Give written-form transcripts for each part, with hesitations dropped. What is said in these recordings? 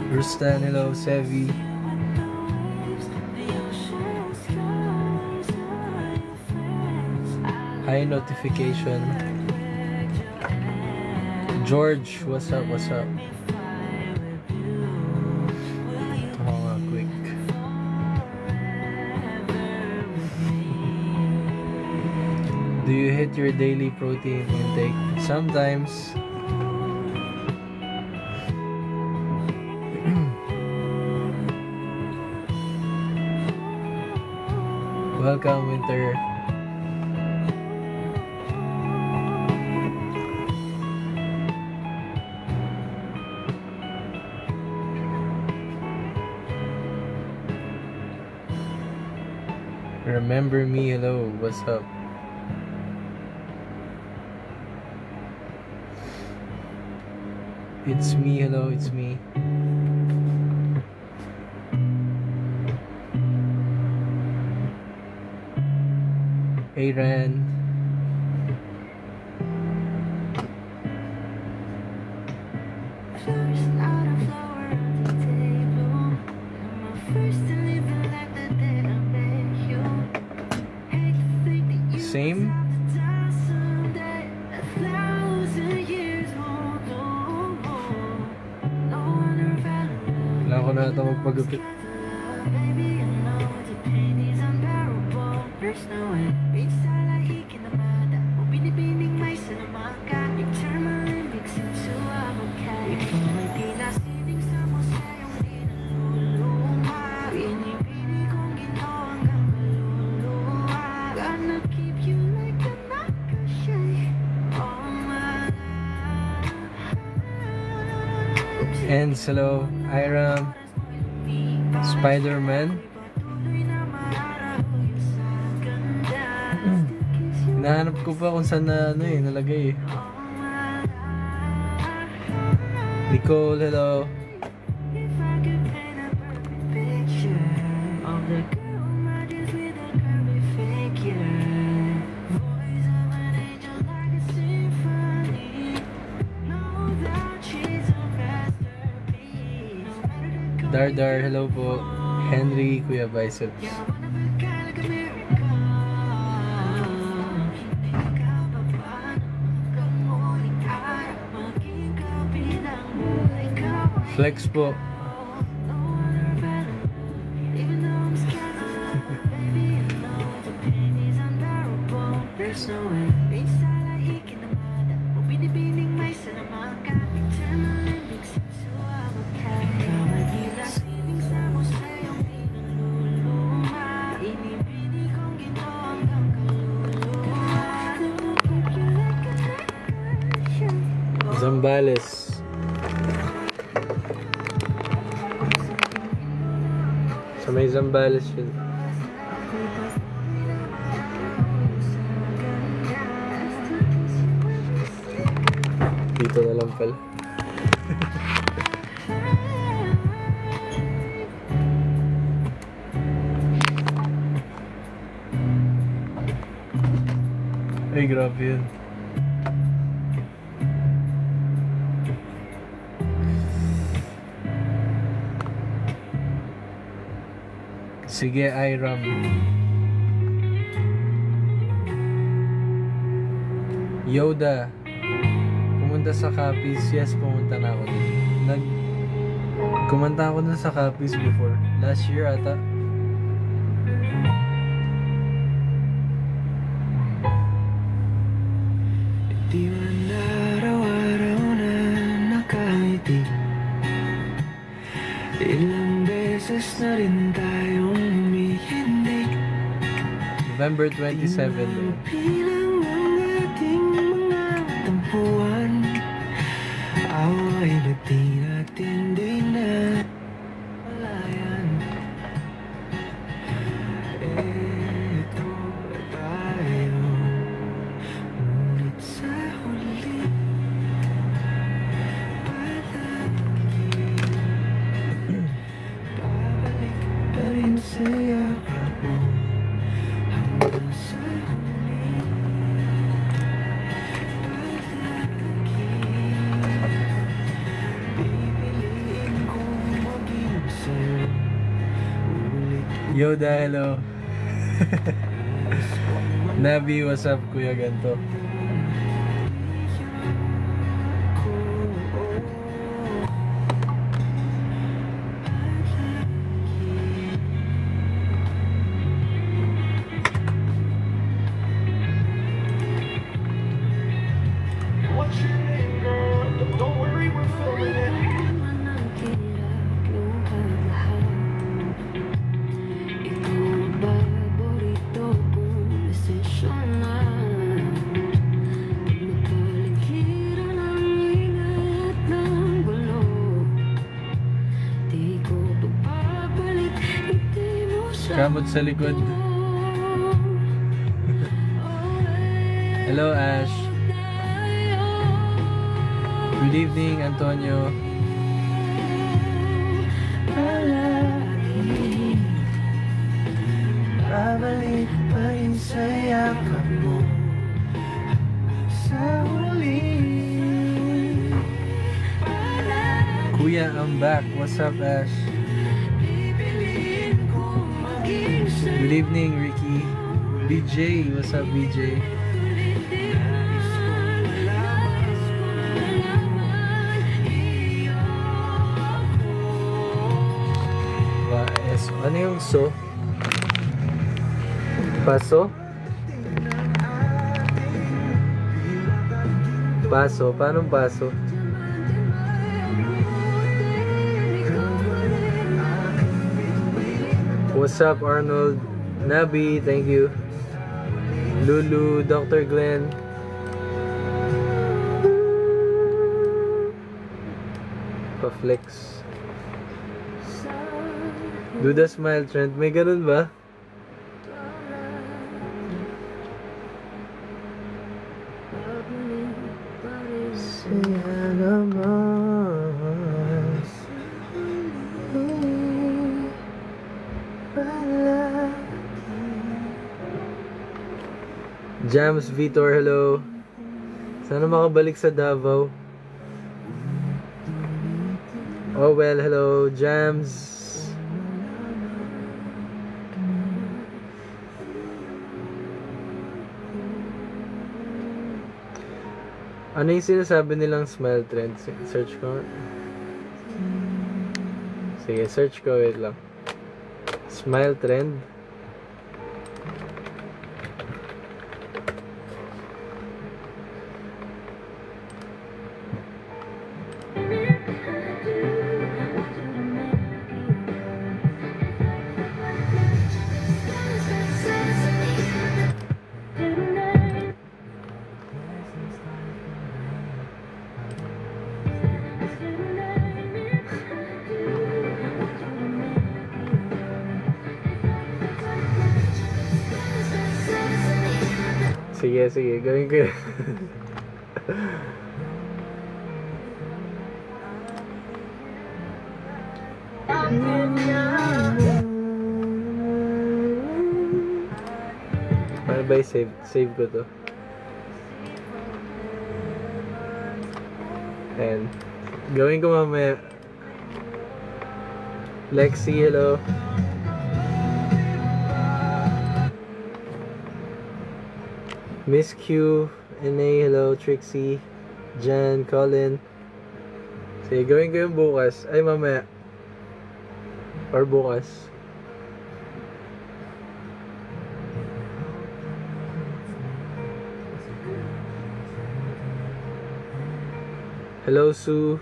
Rustan, hello. Sevi. High notification. George, what's up, what's up? Ito nga, quick. Do you hit your daily protein intake? Sometimes. Welcome, Winter. Remember me, hello, what's up? It's me, hello, it's me. Aaron. Same? Kailangan ko na ito magpagupit. And hello, Iram, Spider-Man. Hinahanap ko pa kung saan na nalagay eh. Nicole, hello. Dar, hello po. Henry, Kuya Biceps. Flex po. Zambales. Sa may Zambales yun. Dito na lang pala. Ay, grabe yun. Sige, Iram. Yoda. Pumunta sa Capiz. Yes, pumunta na ako dun. Kumanta ako dun sa Capiz before. Last year ata. Di man araw-araw na nakangiti. Ilang beses na rin tayong humihindig. November 27. Bilang ang ating mga tampuan, away ba't di natin di na palayan? Eto tayo, ngunit sa huli palagi babalik pa rin sa yakap mo. Hanggang sa huli palagi pipiliin kong Yoda, hello. Nabi, what's up, Kuya Ganto? What's your name, girl? Don't worry, we're filming it. Kamot sa likod. Hello, Ash. Good evening, Antonio. Babalik pa rin sa yakap mo sa huli. Kuya, I'm back. What's up, Ash? Good evening, Ricky. BJ, what's up, BJ? Ano yung so? Paso? Paso? Paano paso? What's up, Arnold? Nabi, thank you. Lulu, Dr. Glenn. Pa-flex. Do the smile trend. May ganun ba? Jams Vitor, hello. Sana makabalik sa Davao. Oh well, hello, Jams. Ano yung sinasabi nilang smile trend? Search ko. Sige, search ko. Wait lang. Smile trend. Sige, sige. Gawin ko yun. Paano ba i-save? Save ko to. Ayan. Gawin ko mamaya. Lexi, hello. Miss Q, NA, hello, Trixie, Jan, Colin. Sige, gawin ko yung bukas. Ay, mamaya. Or bukas. Hello, Sue.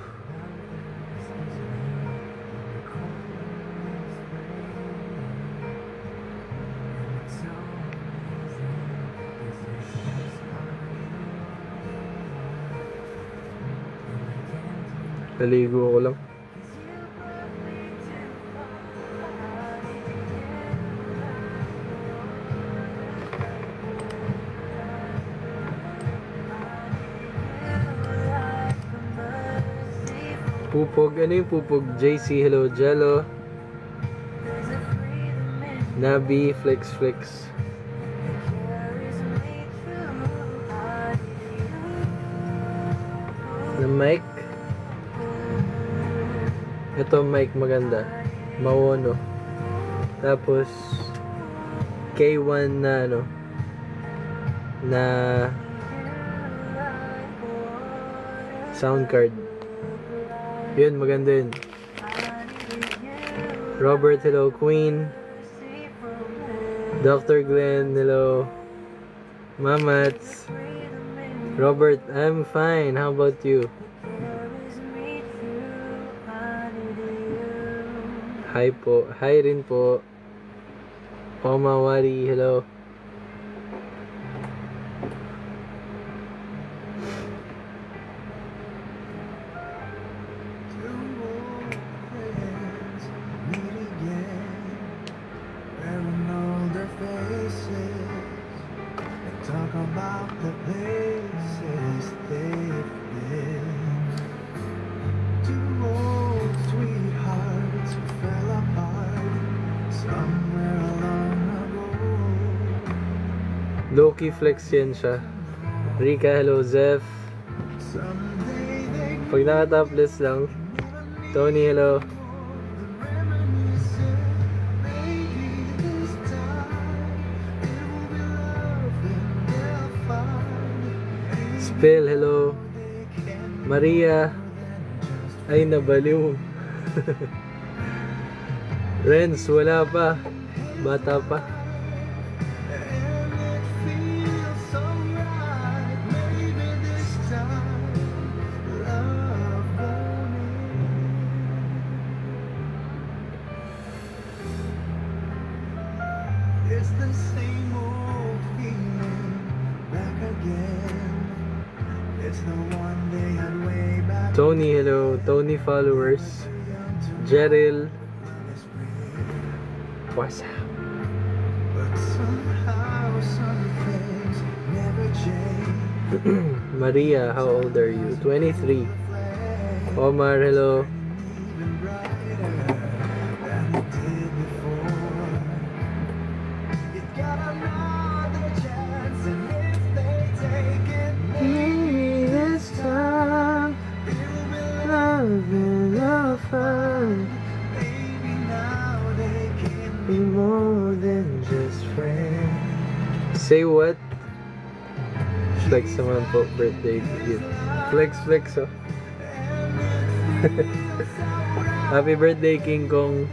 Naligo ko lang. Pupog. Ano yung pupog? JC, hello. Jello. Nabi, Flex. Na mic. Ito mic maganda. Mawono. Tapos K1 na ano na sound card. Yun, maganda yun. Robert, hello. Queen. Dr. Glenn, hello. Mamats. Robert, I'm fine. How about you? Hi po. Hi rin po. Omawari, hello. Low-key flex yan siya. Rika, hello. Zeph. Pag naka-topless lang. Tony, hello. Spill, hello. Maria. Ay, nabaliw. Renz, wala pa. Bata pa. It's the same old feeling back again. It's the one they had way back. Tony, hello. Tony followers. Jeril. What's up? But somehow some things never change. Maria, how old are you? 23. Omar, hello. Even brighter than it did before. You got another chance, and if they take it, Maybe this time it'll be love and love fun. maybe now they can Be more than just friends. Say what? Flex naman po, birthday gift. Flex, flex, oh. Happy birthday, King Kong.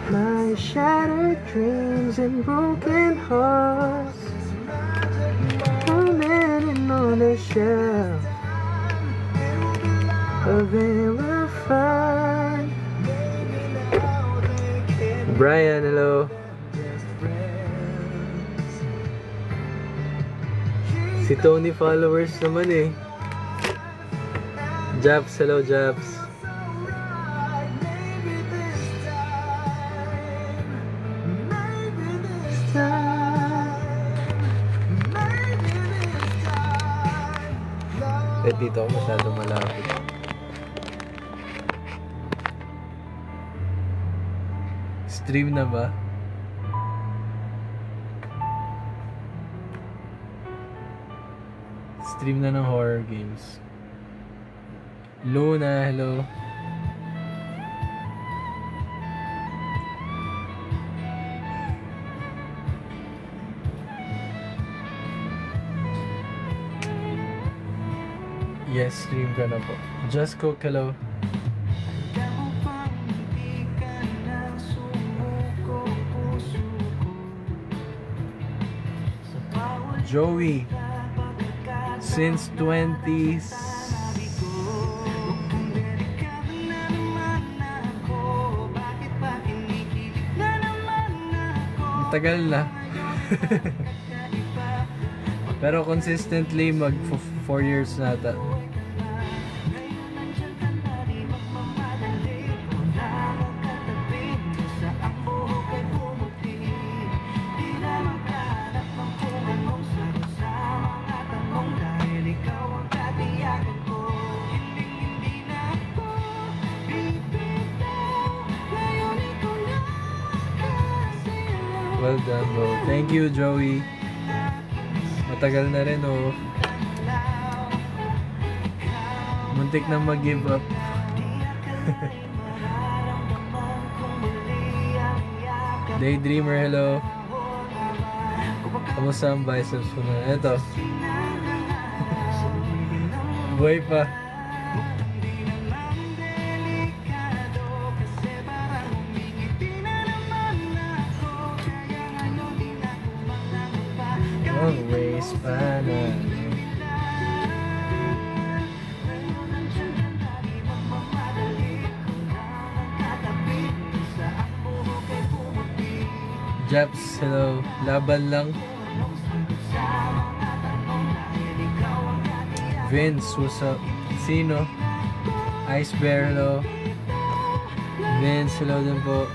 My shattered dreams and broken hearts remaining on the shelf of verified. Brian, hello. Si Tony followers naman eh. Japs, hello Japs. Eh, dito ako masyado malapit. Stream na ba? Stream na ng horror games. Luna, hello. Yes, stream ka na po. Just Cook, hello. Joey, since 20s. Tagal na. Pero consistently mag 4 years na ata. Well done, bro. Thank you, Joey. Matagal na rin, oh. Muntik na mag-give up. Daydreamer, hello. Kamusta ang biceps mo na? Eto. Buhay pa. Always pa na. Japs, hello. Laban lang. Vince, what's up? Sino? Ice Bear, hello. Vince, hello din po.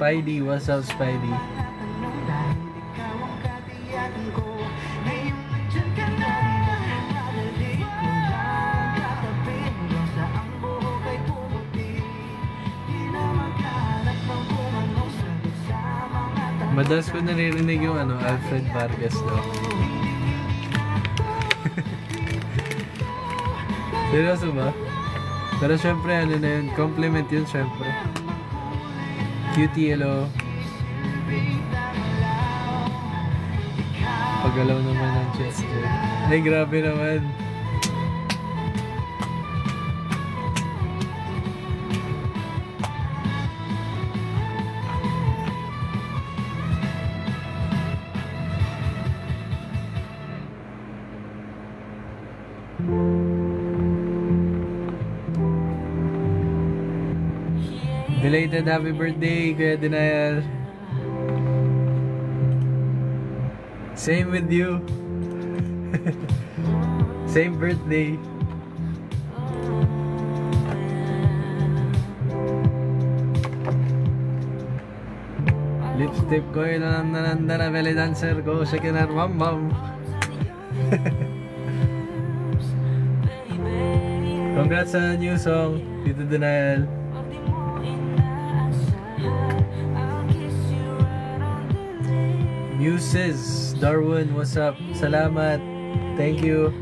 Spidey, what's up, Spidey? Madalas ko naririnig yung Alfred Vargas daw. Seryoso ba? Pero syempre na yun, compliment yun syempre. Cutie, hello. Pagalaw naman ng chest. Ay, grabe naman. Belated happy birthday, Kuya Denial. Same with you. Same birthday. Lipstick ko yun na belly dancer ko. Shaking her bam bam. Congrats sa new song, Tito Denial. Muses, Darwin, what's up? Salamat. Thank you.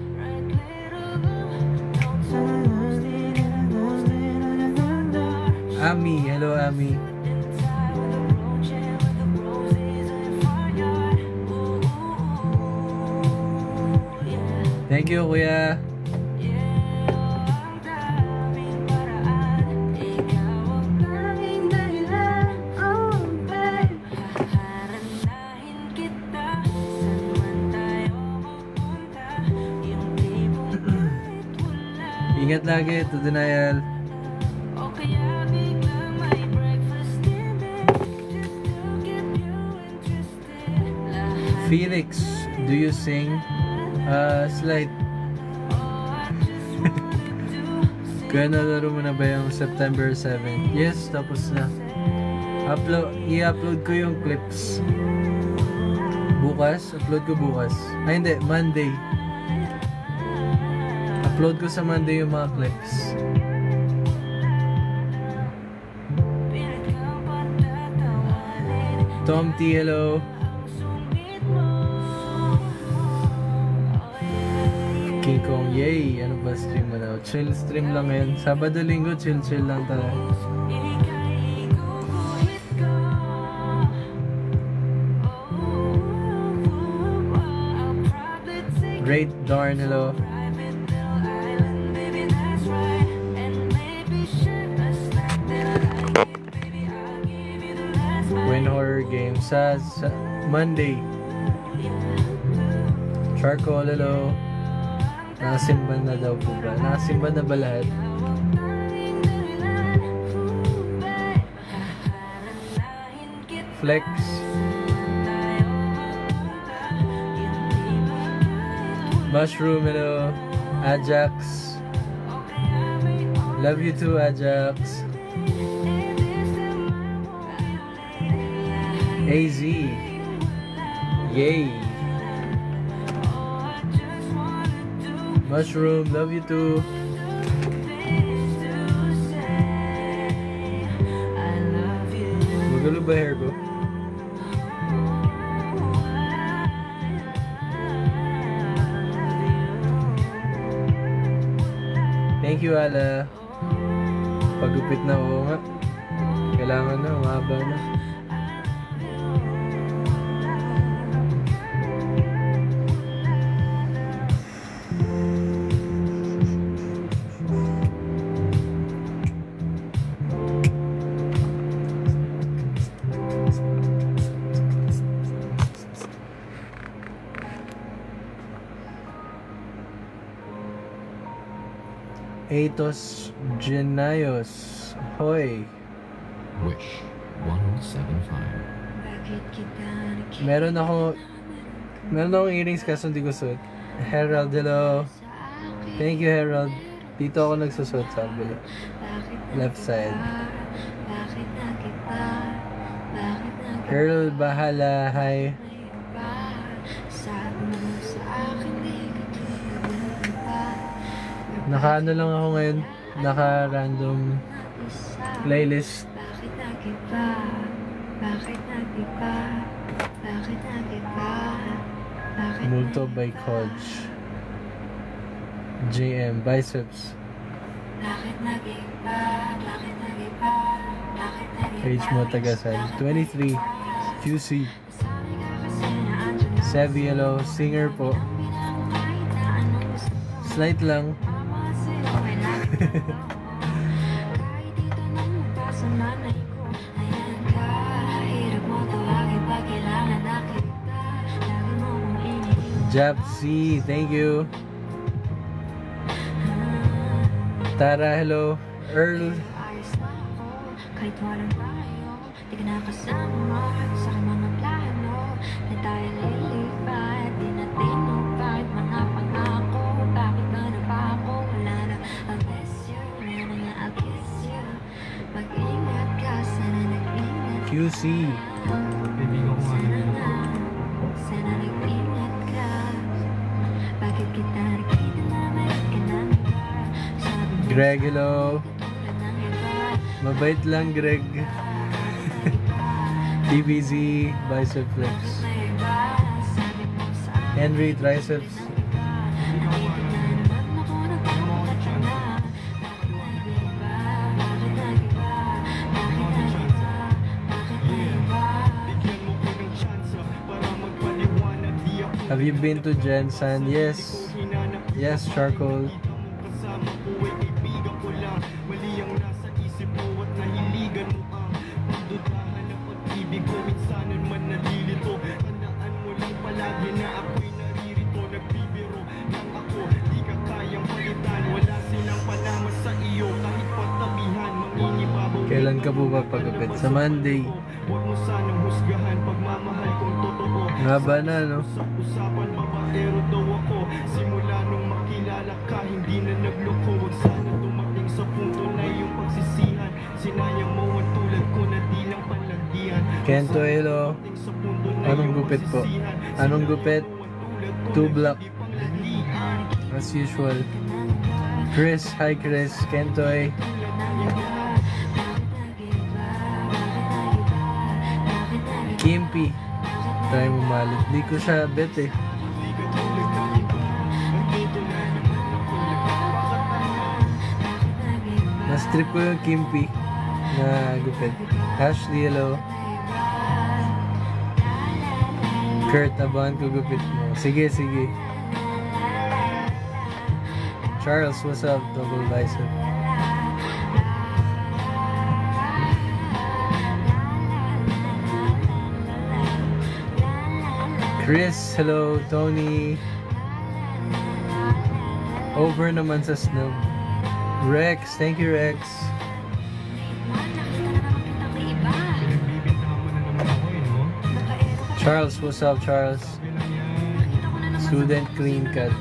Ami, hello Ami. Thank you, Kuya. Ingat lagi, to Denial. Felix, do you sing? Slight. Kaya nalaro mo na ba yung September 7? Yes, tapos na. I-upload ko yung clips. Bukas? Upload ko bukas. Ay hindi, Monday. Upload ko sa Monday yung mga clips. Tom T, hello. King Kong, yay! Ano ba stream mo daw? Chill stream lang ngayon. Sabado, linggo, chill lang talaga. Great Darn, hello. Win Horror Games sa Monday. Charcoal, hello. Nakasimba na daw po ba? Nakasimba na ba lahat? Flex. Mushroom, hello. Ajax. Love you too, Ajax. AZ. Yay. Mushroom, love you too. Magulo ba hair ko? Thank you, Ala. Pagupit na, oo nga. Kailangan na, umaba na. Atos Genayos. Hoy. Wish 1075. Meron akong earrings kaso hindi ko suot. Herald, hello. Thank you, Herald. Dito ako nagsusot sa kabila. Left side. Earl Bahala, hi. Naka-ano lang ako ngayon. Naka-random playlist. Multo by Coach. JM, biceps. Page mo tagasan. 23. QC. Sevi, hello. Singer po. Slight lang. Japsi, thank you. Tara, hello. Earl. Kahit walang tayo, di ka nakasama sa mga plano na tayo lilipat, di natin upad mga pangako. Bakit ba na pa ako? Wala na, I'll miss you, wala na nga, I'll kiss you. Mag-ingat ka, sana nag-ingat ka. QC. Sana nag-ingat ka. Bakit kita nakita na may ka na nga? Greg, hello. Mabait lang, Greg. TBZ, bicep flex. Henry, triceps. Have you been to Jensen? Yes. Yes, charcoal. Kailan ka po ba pagupit? Sa Monday. Nga ba na, no? Simula nung makilala ka, hindi na nagloko. Wag sana dumating sa punto na yung pagsisihan. Sinayang mo ang tulad ko na di lang palagdihan. Kento, hello. Anong gupit po? Anong gupit? 2 block. As usual. Chris, hi Chris. Kentoy. Kimpi. Try mo malit. Di ko siya bet eh. Na-strip ko yung Kimpi na gupit. Ashley, hello. Kurt, abangan ko gupit mo. Sige, sige. Charles, what's up? Double bicep. Chris, hello. Tony. Over naman sa snow. Rex, thank you Rex. Charles, what's up, Charles? Student clean cut.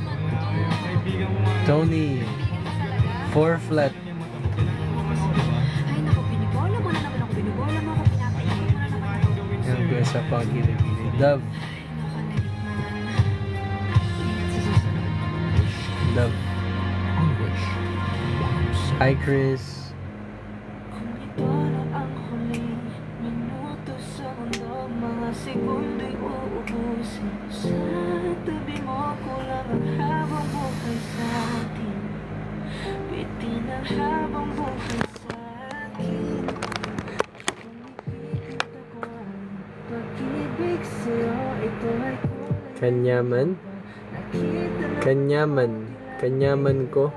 Tony, 4 flat. Ay naku, binibola mo na naman ako. Binibola mo ako. Pinapakain mo na naman ako. Yan ko sa pagkilig-kilig. Love. Love. Hi, Chris. Kung ito na ang huling minuto sa mundo, mga segundo'y uubusin. Sa tabi mo kulang ang habang buhay sa atin. Bitin ang habang buhay sa akin. Kung ipipinta ko ang pag-ibig sa'yo, ito ay kulay. Kanyaman. Kanyaman. Kanyaman ko.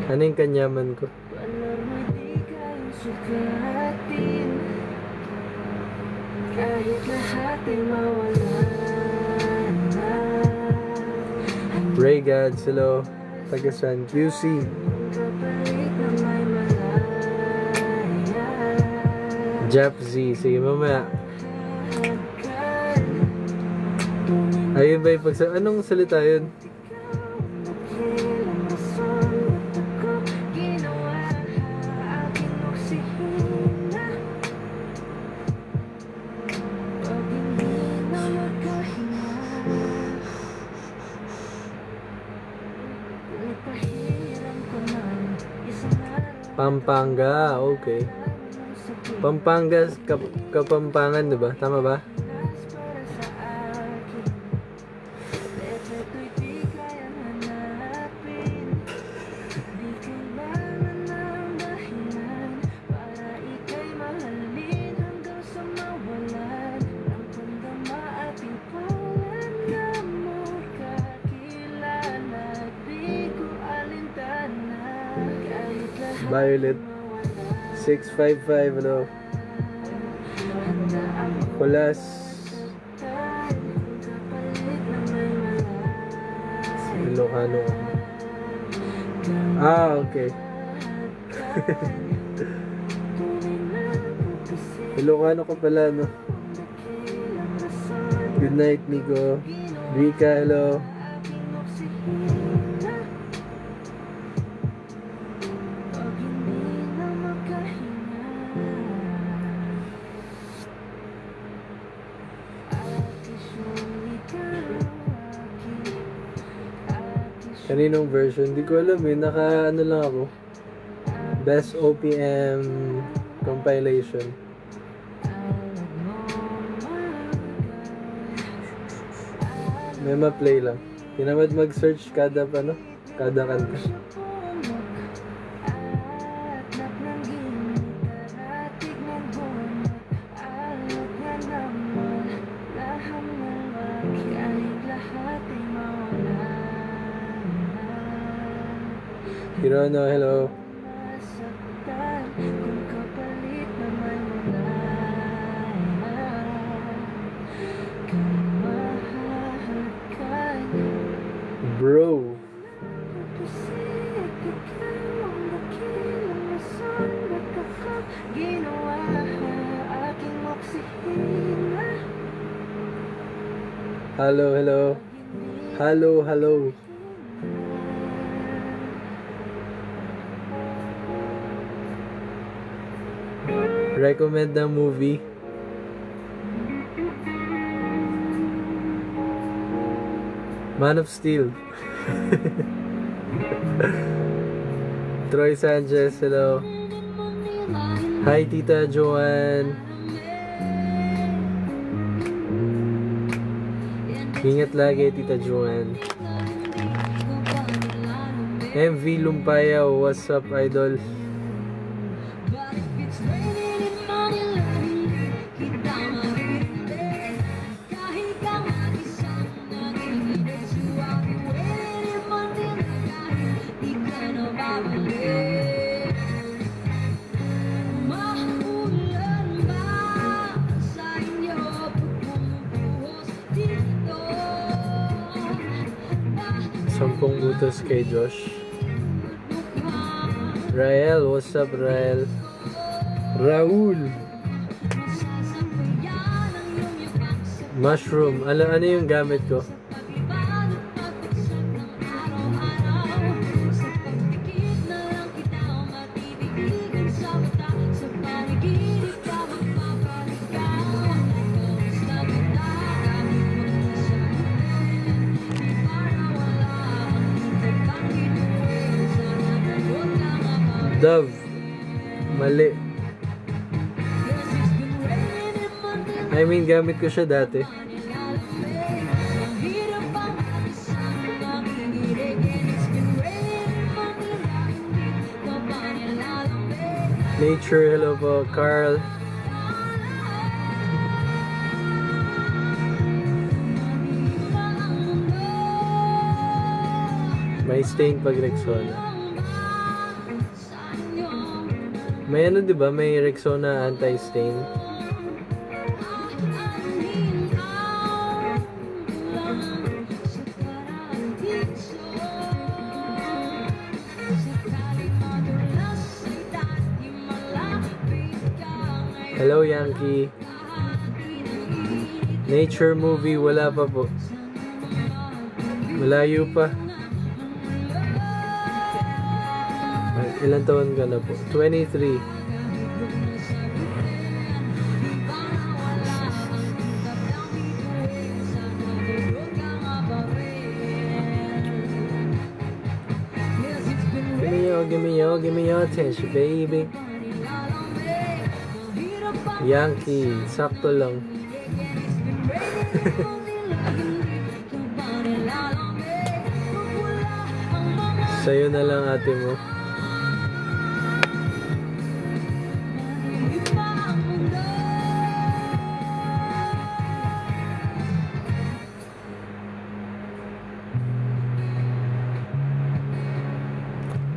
Ano yung kanyaman ko? Walang hindi kayang sukatin. Kahit lahat ay mawalan na. Ray Gads, hello. Taga San QC. Kapalit na may malaya. Jeff Z. Sige, mamaya. Ayun ba yung anong salita yun? Ilang rason ako ginawa aking oksihina. Pag hindi na magkahinga, pinapahiram ko ng isang araw. Pampanga, okay. Pampanga, Kapampangan, diba? Tama ba? Para sa akin, ito'y di kayang hanapin. Di kailangan ng dahilan para ika'y mahalin hanggang sa mawalan ng pandama ating pawalan na mo kakilala. Di ko alintana kahit lahat Violet. 655, hello. Kulas. Ilocano. Okay. Ilocano ko pala, no? Good night, Nico. Rika, hello. Kaninong version? Hindi ko alam eh. Naka ano lang ako. Best OPM compilation. May ma-play lang. Tinamad mag-search kada kanta. Hirono, hello. Bro. Hello, hello. Hello, hello. Recommend na movie. Man of Steel. Troy Sanchez, hello. Hi, Tita Joanne. Ingat lagi, Tita Joanne. MV Lumpaya, what's up, idol? Sampung butos kay Josh. Rael, what's up, Rael? Mushroom. Ano yung gamit ko? Dove. Mali. I mean, gamit ko siya dati. Nature, hello po, Carl. May stain pag Rexona. May ano, diba? May Rexona anti-stain. Hello, Yankee. Nature movie, wala pa po. Malayo pa. Ilan taon ka na po? 23. Give me your attention, baby. Yankee, sakto lang. Sa'yo na lang, ate mo.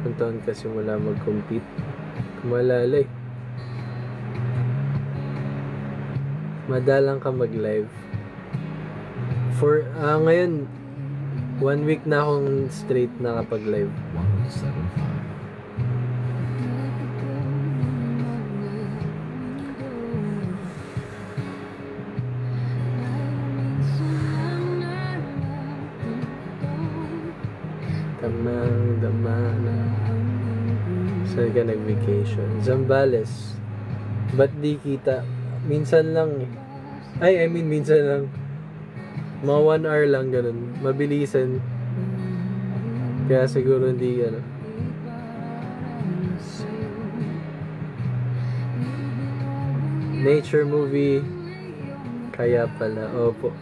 Ang taon kasi mula mag-compete. Kumalala eh. Madalang ka mag-live. For, ngayon, 1 week na akong straight nakapag-live. 107.5. Damang-damana. Saan ka nag-vacation? Zambales. Ba't di kita? Minsan lang eh. I mean minsan lang. Mga 1 hour lang ganun. Mabilisan. Kaya siguro hindi ano. Nature movie. Kaya pala. Opo.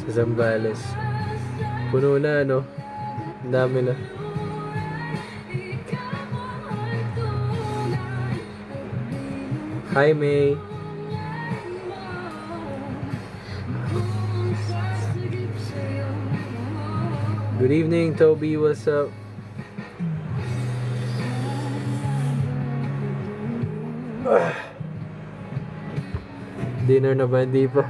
Sa Zambales. Puno na, no? Ang dami na. Hi, May. Good evening, Toby. What's up? Dinner na ba? Hindi pa.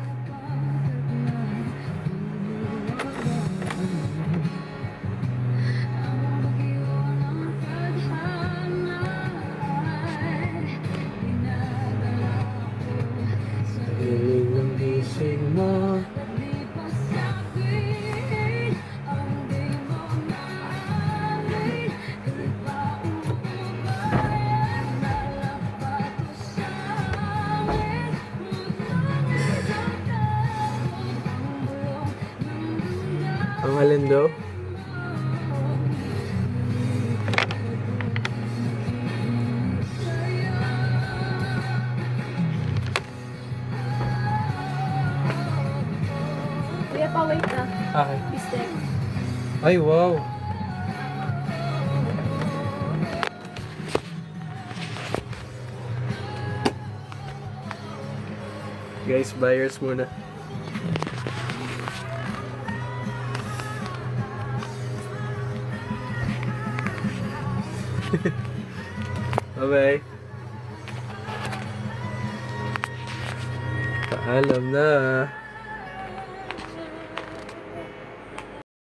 Ang alin daw? Kuya pa, wait na. Okay. Bistek. Ay, wow! Guys, buyers muna. Bye-bye. Paalam na.